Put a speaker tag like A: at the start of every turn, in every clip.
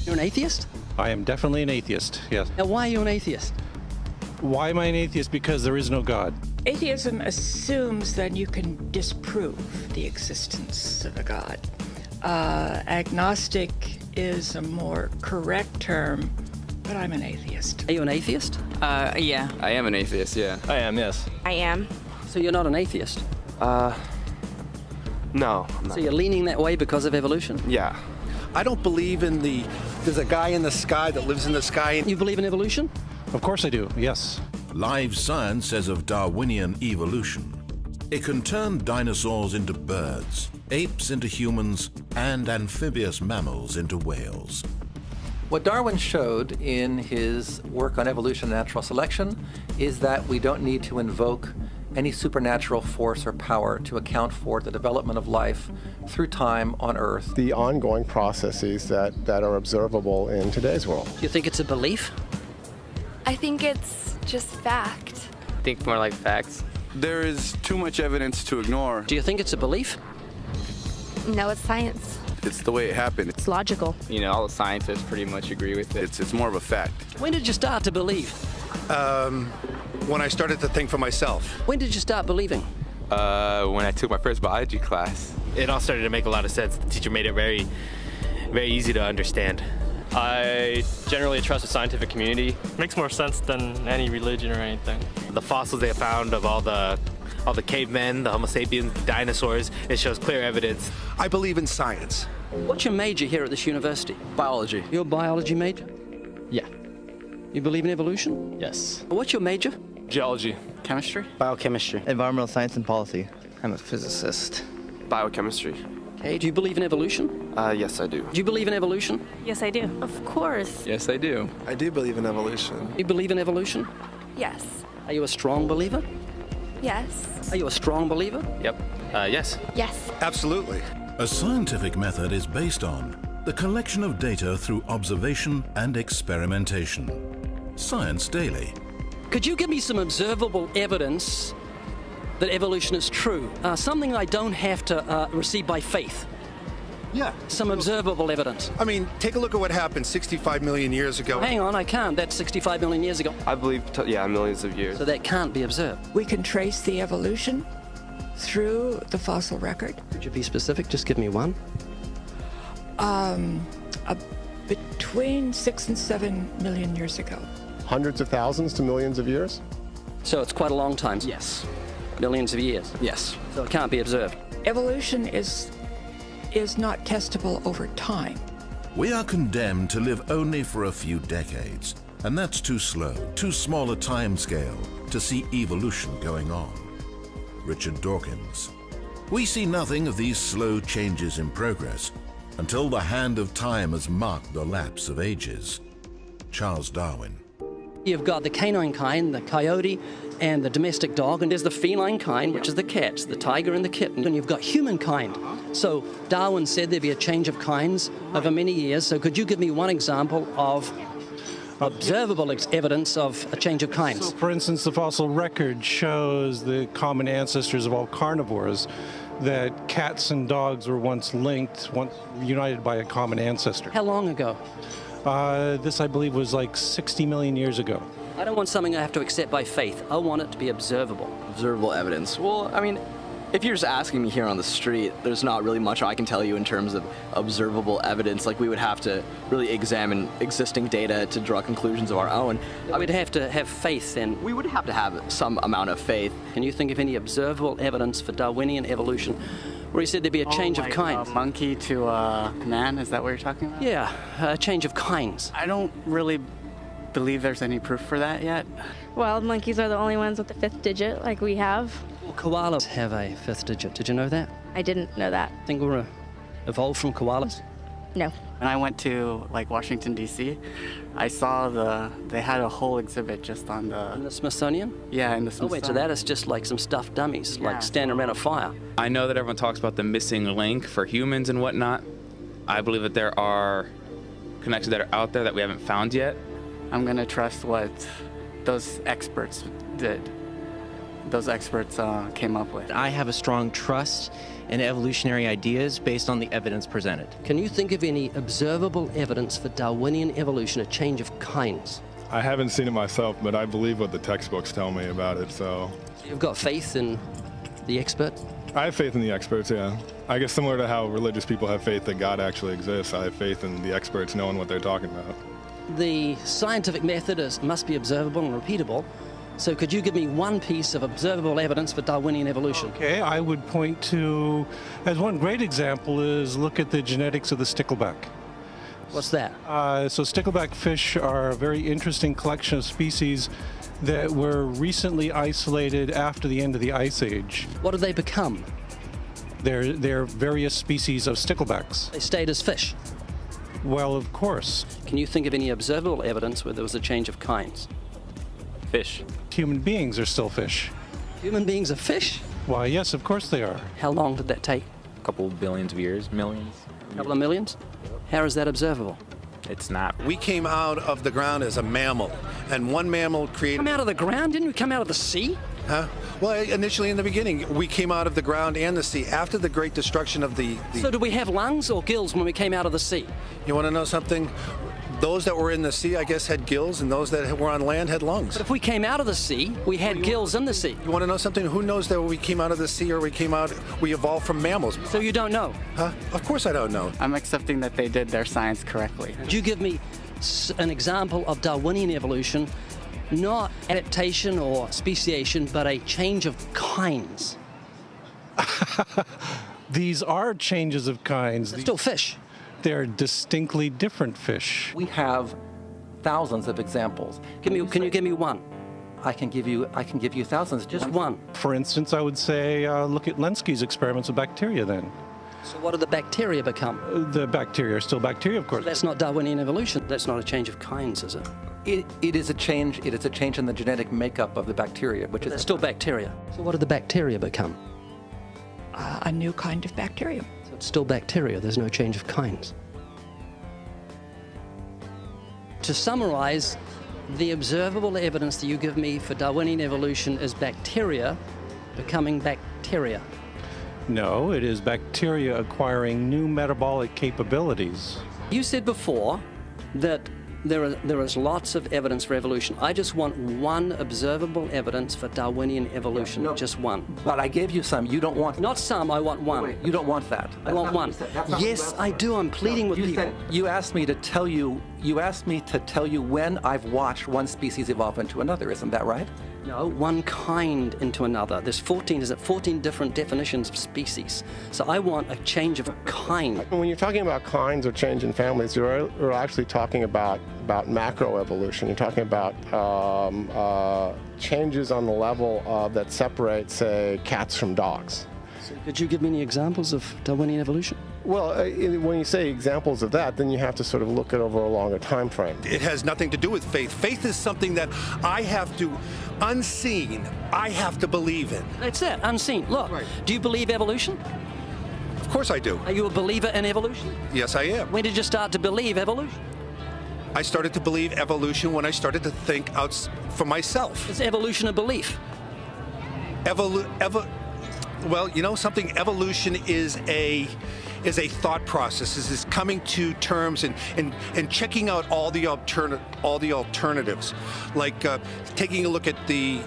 A: You're an atheist?
B: I am definitely an atheist, yes.
A: Now, why are you an atheist?
B: Why am I an atheist? Because there is no God.
C: Atheism assumes that you can disprove the existence of a God. Agnostic is a more correct term, but I'm an atheist.
A: Are you an atheist?
D: Yeah.
E: I am an atheist, yeah.
F: I am, yes.
G: I am.
A: So you're not an atheist?
F: No, I'm not.
A: So you're leaning that way because of evolution?
F: Yeah.
H: I don't believe in there's a guy in the sky that lives in the sky.
A: You believe in evolution?
B: Of course I do, yes.
I: Live science says of Darwinian evolution, it can turn dinosaurs into birds, apes into humans, and amphibious mammals into whales.
J: What Darwin showed in his work on evolution and natural selection is that we don't need to invoke any supernatural force or power to account for the development of life through time on Earth.
K: The ongoing processes that are observable in today's world.
A: Do you think it's a belief?
G: I think it's just fact.
D: I think more like facts.
E: There is too much evidence to ignore.
A: Do you think it's a belief?
G: No, it's science.
E: It's the way it happened.
G: It's logical.
D: You know, all the scientists pretty much agree with it.
E: It's more of a fact.
A: When did you start to believe?
H: When I started to think for myself.
A: When did you start believing?
E: When I took my first biology class.
F: It all started to make a lot of sense. The teacher made it very, very easy to understand. I generally trust the scientific community. Makes more sense than any religion or anything. The fossils they found of all the cavemen, the Homo sapiens, dinosaurs, it shows clear evidence.
H: I believe in science.
A: What's your major here at this university?
E: Biology.
A: Your biology major?
D: Yeah.
A: You believe in evolution?
D: Yes.
A: What's your major?
F: Geology.
D: Chemistry?
L: Biochemistry.
D: Environmental science and policy. I'm a physicist.
F: Biochemistry.
A: Okay, do you believe in evolution?
F: Yes, I do.
A: Do you believe in evolution?
G: Yes, I do. Of course.
E: Yes, I do.
F: I do believe in evolution.
A: Do you believe in evolution?
G: Yes.
A: Are you a strong believer?
G: Yes.
A: Are you a strong believer?
F: Yep. Yes.
G: Yes.
H: Absolutely.
I: A scientific method is based on the collection of data through observation and experimentation. Science Daily.
A: Could you give me some observable evidence that evolution is true? Something I don't have to receive by faith.
H: Yeah.
A: Some observable evidence.
H: I mean, take a look at what happened 65 million years ago.
A: Hang on, I can't. That's 65 million years ago.
F: I believe, millions of years.
A: So that can't be observed.
C: We can trace the evolution through the fossil record.
A: Could you be specific? Just give me one.
C: Between 6 and 7 million years ago.
K: Hundreds of thousands to millions of years?
A: So it's quite a long time.
D: Yes.
A: Millions of years.
D: Yes.
A: So it can't be observed.
C: Evolution is not testable over time.
I: We are condemned to live only for a few decades, and that's too slow, too small a time scale to see evolution going on. Richard Dawkins. We see nothing of these slow changes in progress until the hand of time has marked the lapse of ages. Charles Darwin.
A: You've got the canine kind, the coyote, and the domestic dog, and there's the feline kind, which is the cats, the tiger and the kitten, and you've got humankind. So Darwin said there'd be a change of kinds over many years, so could you give me one example of observable evidence of a change of kinds?
B: So, for instance, the fossil record shows the common ancestors of all carnivores, that cats and dogs were once linked, once united by a common ancestor.
A: How long ago?
B: This, I believe, was like 60 million years ago.
A: I don't want something I have to accept by faith. I want it to be observable.
D: Observable evidence. Well, I mean, if you're just asking me here on the street, there's not really much I can tell you in terms of observable evidence. Like, we would have to really examine existing data to draw conclusions of our own.
A: I would have to have faith then.
D: We would have to have some amount of faith.
A: Can you think of any observable evidence for Darwinian evolution where he said there'd be a change of kinds?
D: Monkey to man, is that what you're talking about?
A: Yeah, a change of kinds.
D: I don't really believe there's any proof for that yet.
G: Well, monkeys are the only ones with the 5th digit, like we have.
A: Well, koalas have a 5th digit. Did you know that?
G: I didn't know that.
A: Think we're evolved from koalas?
G: No.
D: When I went to, like, Washington, D.C., I saw they had a whole exhibit just on the...
A: In the Smithsonian?
D: Yeah, in the
A: Oh,
D: Smithsonian.
A: wait, so that is just like some stuffed dummies, like standing around a fire.
E: I know that everyone talks about the missing link for humans and whatnot. I believe that there are connections that are out there that we haven't found yet.
D: I'm going to trust what those experts did.
L: those experts came up with.
M: I have a strong trust in evolutionary ideas based on the evidence presented.
A: Can you think of any observable evidence for Darwinian evolution, a change of kinds?
N: I haven't seen it myself, but I believe what the textbooks tell me about it, so.
A: You've got faith in the experts?
N: I have faith in the experts, yeah. I guess similar to how religious people have faith that God actually exists, I have faith in the experts knowing what they're talking about.
A: The scientific method must be observable and repeatable. So could you give me one piece of observable evidence for Darwinian evolution?
B: Okay, I would point to, as one great example is look at the genetics of the stickleback.
A: What's that?
B: So stickleback fish are a very interesting collection of species that were recently isolated after the end of the Ice Age.
A: What did they become?
B: They're various species of sticklebacks.
A: They stayed as fish?
B: Well, of course.
A: Can you think of any observable evidence where there was a change of kinds?
E: Fish.
B: Human beings are still fish.
A: Human beings are fish?
B: Why, yes, of course they are.
A: How long did that take?
E: A couple billions of years, millions.
A: A couple of millions? How is that observable?
E: It's not.
H: We came out of the ground as a mammal, and one mammal created...
A: Come out of the ground? Didn't we come out of the sea?
H: Huh? Well, initially in the beginning, we came out of the ground and the sea. After the great destruction of the...
A: So did we have lungs or gills when we came out of the sea?
H: You want to know something? Those that were in the sea, I guess, had gills, and those that were on land had lungs.
A: But if we came out of the sea, we had gills in the sea.
H: You want to know something? Who knows that we came out of the sea or we evolved from mammals?
A: So you don't know?
H: Huh? Of course I don't know.
L: I'm accepting that they did their science correctly.
A: Could you give me an example of Darwinian evolution, not adaptation or speciation, but a change of kinds?
B: These are changes of kinds.
A: They're still fish.
B: They're distinctly different fish.
J: We have thousands of examples.
A: Can you give me one?
J: I can give you thousands.
A: Just one.
B: For instance, I would say look at Lenski's experiments with bacteria then.
A: So what did the bacteria become?
B: The bacteria are still bacteria, of course.
A: So that's not Darwinian evolution. That's not a change of kinds, is it?
J: It is a change. It is a change in the genetic makeup of the bacteria, which is
A: still bacteria. So what did the bacteria become?
C: A new kind of bacterium.
A: So it's still bacteria. There's no change of kinds. To summarize, the observable evidence that you give me for Darwinian evolution is bacteria becoming bacteria.
B: No, it is bacteria acquiring new metabolic capabilities.
A: You said before that there is lots of evidence for evolution. I just want one observable evidence for Darwinian evolution, just one.
J: But I gave you some. You don't want...
A: Not some, I want one.
J: Wait, you don't want that.
A: I want one. Yes, I do. I'm pleading with people.
J: You asked me to tell you when I've watched one species evolve into another. Isn't that right?
A: No, one kind into another. There's 14 different definitions of species. So I want a change of kind.
K: When you're talking about kinds or change in families, you're actually talking about macroevolution. You're talking about changes on the level that separate, say, cats from dogs.
A: So could you give me any examples of Darwinian evolution?
K: Well, when you say examples of that, then you have to sort of look at over a longer time frame.
H: It has nothing to do with faith. Faith is something that I have to, unseen, I have to believe in.
A: That's it, unseen. Look, do you believe evolution?
H: Of course I do.
A: Are you a believer in evolution?
H: Yes, I am.
A: When did you start to believe evolution?
H: I started to believe evolution when I started to think out for myself.
A: Is evolution a belief?
H: Well, you know something? Evolution is a thought process. Is coming to terms and checking out all the alternatives, like taking a look at the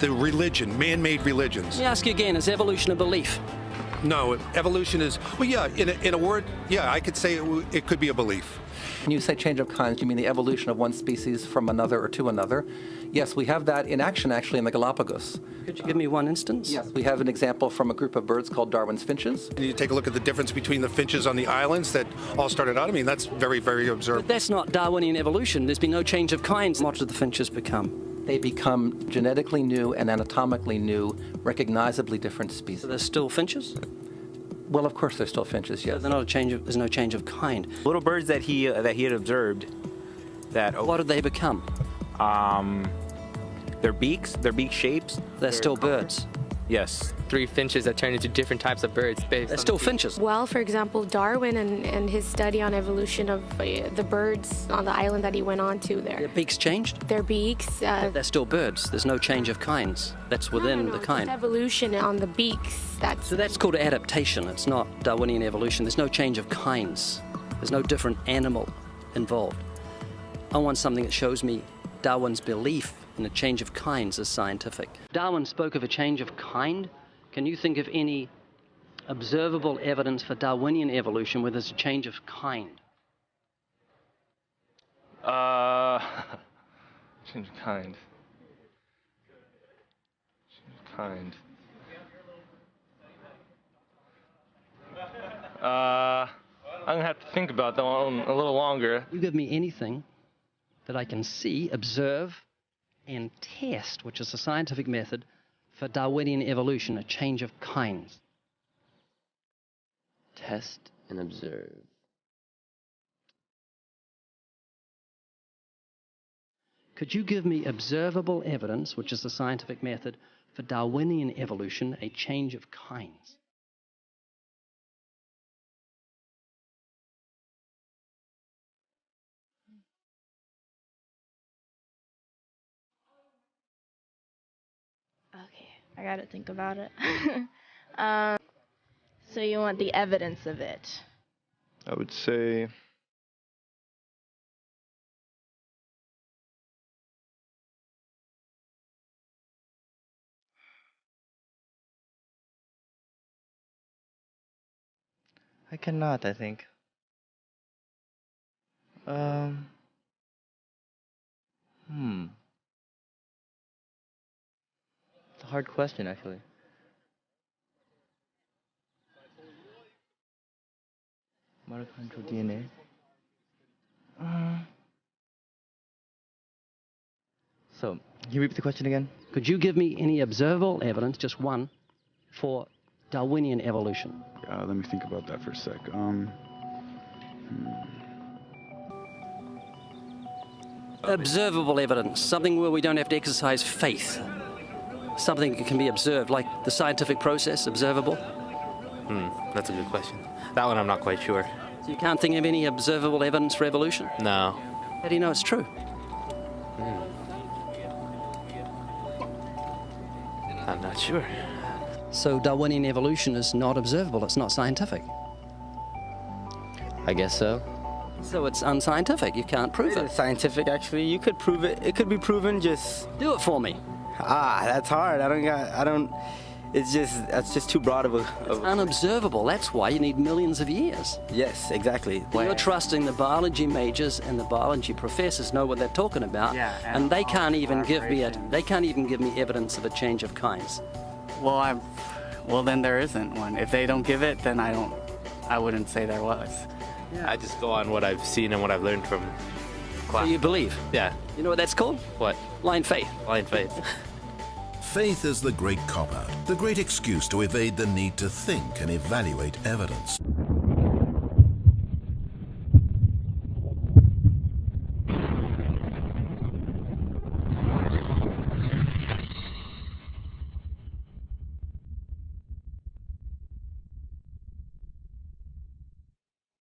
H: religion, man-made religions.
A: Let me ask you again: is evolution a belief?
H: No, evolution is, well, yeah. In a word, yeah, I could say it could be a belief.
J: When you say change of kinds, do you mean the evolution of one species from another or to another? Yes, we have that in action, actually, in the Galapagos.
A: Could you give me one instance?
J: Yes, we have an example from a group of birds called Darwin's finches.
H: You take a look at the difference between the finches on the islands that all started out. I mean, that's very, very observable.
A: But that's not Darwinian evolution. There's been no change of kinds. What did the finches become?
J: They become genetically new and anatomically new, recognizably different species.
A: So they're still finches?
J: Well, of course, they're still finches, yes.
A: So there's no change of kind.
E: Little birds that he had observed.
A: What did they become?
E: Their beak shapes.
A: They're still birds.
F: Yes. 3 finches that turn into different types of birds.
A: They're still finches.
O: Well, for example, Darwin and his study on evolution of the birds on the island that he went on to there.
A: Their beaks changed?
O: Their beaks.
A: They're still birds. There's no change of kinds. That's within the kind.
O: It's evolution on the beaks.
A: So that's called adaptation. It's not Darwinian evolution. There's no change of kinds. There's no different animal involved. I want something that shows me Darwin's belief in a change of kinds is scientific. Darwin spoke of a change of kind. Can you think of any observable evidence for Darwinian evolution where there's a change of kind?
P: Change of kind. Change of kind. I'm gonna have to think about that one a little longer.
A: You give me anything that I can see, observe, and test, which is a scientific method for Darwinian evolution, a change of kinds.
Q: Test and observe.
A: Could you give me observable evidence, which is the scientific method for Darwinian evolution, a change of kinds?
G: Okay, I gotta think about it. So you want the evidence of it?
P: I would say
Q: I cannot, I think. It's a hard question, actually. Mitochondrial DNA. So, can you repeat the question again?
A: Could you give me any observable evidence, just one, for Darwinian evolution?
R: Let me think about that for a sec.
A: Observable evidence, something where we don't have to exercise faith. Something that can be observed, like the scientific process, observable.
F: That's a good question. That one I'm not quite sure.
A: So you can't think of any observable evidence for evolution?
F: No.
A: How do you know it's true?
F: I'm not sure.
A: So Darwinian evolution is not observable, it's not scientific.
Q: I guess so.
A: So it's unscientific, you can't prove it.
S: It's scientific, actually. You could prove it. It could be proven, just...
A: Do it for me.
S: That's hard. That's just too broad of a...
A: It's unobservable, that's why you need millions of years.
S: Yes, exactly.
A: You're trusting the biology majors and the biology professors know what they're talking about, and they can't even give me evidence of a change of kinds.
L: Well, then there isn't one. If they don't give it, then I wouldn't say there was.
F: Yeah. I just go on what I've seen and what I've learned from class.
A: So you believe?
F: Yeah.
A: You know what that's called?
F: What?
A: Blind faith.
F: Blind faith.
I: Faith is the great cop-out, the great excuse to evade the need to think and evaluate evidence.